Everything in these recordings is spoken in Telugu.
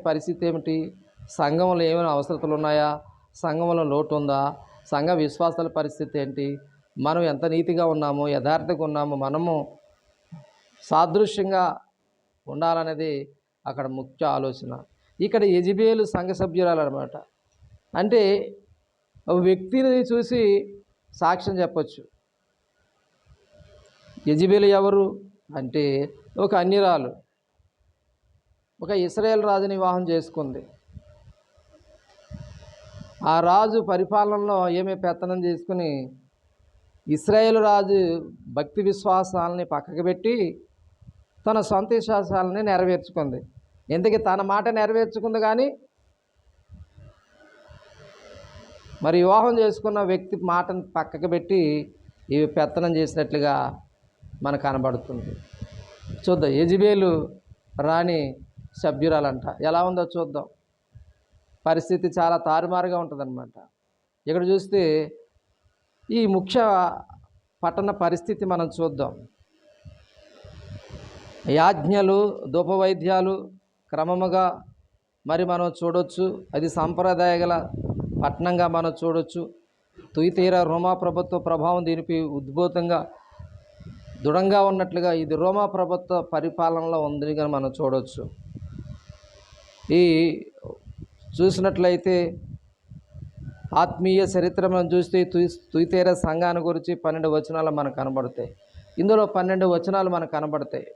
పరిస్థితి ఏమిటి? సంఘంలో ఏమైనా అవసరతలు ఉన్నాయా? సంఘంలో లోటు ఉందా? సంఘ విశ్వాసాల పరిస్థితి ఏంటి? మనం ఎంత నీతిగా ఉన్నాము, యథార్థంగా ఉన్నాము, మనము సాదృశ్యంగా ఉండాలనేది అక్కడ ముఖ్య ఆలోచన. ఇక్కడ యెజబెలు సంఘ సభ్యురాలు అనమాట. అంటే ఒక వ్యక్తిని చూసి సాక్ష్యం చెప్పచ్చు. యెజబెలు ఎవరు అంటే ఒక అన్యురాలు, ఒక ఇశ్రాయేలు రాజుని వివాహం చేసుకుంది. ఆ రాజు పరిపాలనలో ఏమే పెత్తనం చేసుకుని ఇశ్రాయేలు రాజు భక్తి విశ్వాసాలని పక్కకు పెట్టి తన సొంత విశ్వాసాలని నెరవేర్చుకుంది. ఎందుకు తన మాట నెరవేర్చుకుంది, కానీ మరి వివాహం చేసుకున్న వ్యక్తి మాటను పక్కకు పెట్టి ఇవి పెత్తనం చేసినట్లుగా మనకు కనబడుతుంది. చూద్దాం. యెజబెలు రాణి సభ్యురాలంట. ఎలా ఉందో చూద్దాం. పరిస్థితి చాలా తారుమారుగా ఉంటుందన్నమాట. ఇక్కడ చూస్తే ఈ ముఖ్య పట్టణ పరిస్థితి మనం చూద్దాం. యాజ్ఞలు, ధూపవైద్యాలు క్రమముగా మరి మనం చూడొచ్చు. అది సాంప్రదాయ గల పట్టణంగా మనం చూడొచ్చు. తుయితీరా రోమా ప్రభుత్వ ప్రభావం దీనిపై ఉద్భూతంగా దృఢంగా ఉన్నట్లుగా ఇది రోమా ప్రభుత్వ పరిపాలనలో ఉందిగా మనం చూడవచ్చు. ఈ చూసినట్లయితే ఆత్మీయ చరిత్రను చూస్తే తుయితీరా సంఘాన్ని గురించి 12 వచనాలు మనకు కనబడతాయి. ఇందులో 12 వచనాలు మనకు కనబడతాయి.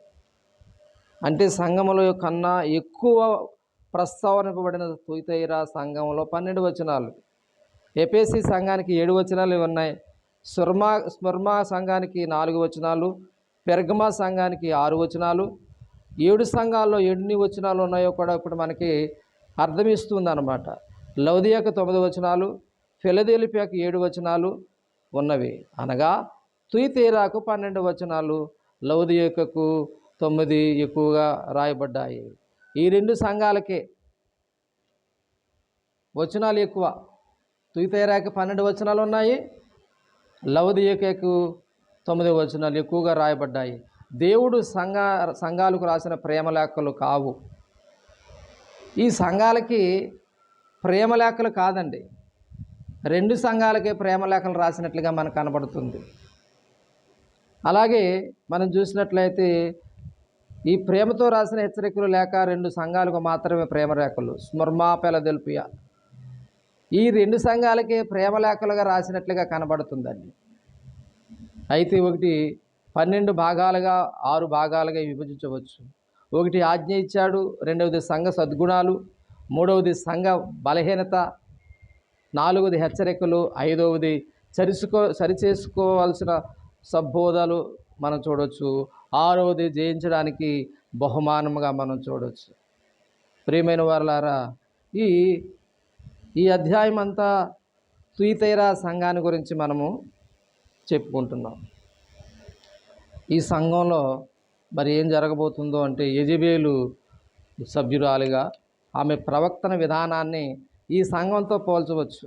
అంటే సంఘములో కన్నా ఎక్కువ ప్రస్తావనపబడిన తుయితీరా సంఘంలో 12 వచనాలు. ఎఫెసీ సంఘానికి 7 వచనాలు ఉన్నాయి. స్ముర్నా సంఘానికి 4 వచనాలు, పెర్గమా సంఘానికి 6 వచనాలు. 7 సంఘాల్లో ఎన్ని వచనాలు ఉన్నాయో కూడా ఇప్పుడు మనకి అర్థమిస్తుంది అన్నమాట. లౌదియాకు 9 వచనాలు, ఫిలదెల్ఫియాకు 7 వచనాలు ఉన్నవి. అనగా తుయితీరాకు 12 వచనాలు, లౌదియాకు 9 ఎక్కువగా రాయబడ్డాయి. ఈ 2 సంఘాలకే వచనాలు ఎక్కువ. తుయితీరాకు 12 వచనాలు ఉన్నాయి, లౌదియాకు 9 వచనాలు ఎక్కువగా రాయబడ్డాయి. దేవుడు సంఘాలకు రాసిన ప్రేమలేఖలు కావు. ఈ సంఘాలకి ప్రేమలేఖలు కాదండి, 2 సంఘాలకే ప్రేమలేఖలు రాసినట్లుగా మనకు కనబడుతుంది. అలాగే మనం చూసినట్లయితే ఈ ప్రేమతో రాసిన హెచ్చరికలు లేక 2 సంఘాలకు మాత్రమే ప్రేమలేఖలు, స్ముర్నా, ఫిలదెల్ఫియా. ఈ 2 సంఘాలకే ప్రేమలేఖలుగా రాసినట్లుగా కనబడుతుందండి. అయితే ఒకటి 12 భాగాలుగా 6 భాగాలుగా విభజించవచ్చు. ఒకటి ఆజ్ఞ ఇచ్చాడు, రెండవది సంఘ సద్గుణాలు, మూడవది సంఘ బలహీనత, నాలుగవది హెచ్చరికలు, ఐదవది సరిచేసుకోవాల్సిన సబ్బోధాలు మనం చూడవచ్చు, ఆరవది జయించడానికి బహుమానముగా మనం చూడవచ్చు. ప్రియమైన వారలారా, ఈ అధ్యాయం అంతా తుయితీరా సంఘాన్ని గురించి మనము చెప్పుకుంటున్నాం. ఈ సంఘంలో మరి ఏం జరగబోతుందో అంటే యెజబెలు సభ్యురాలిగా ఆమె ప్రవర్తన విధానాన్ని ఈ సంఘంతో పోల్చవచ్చు.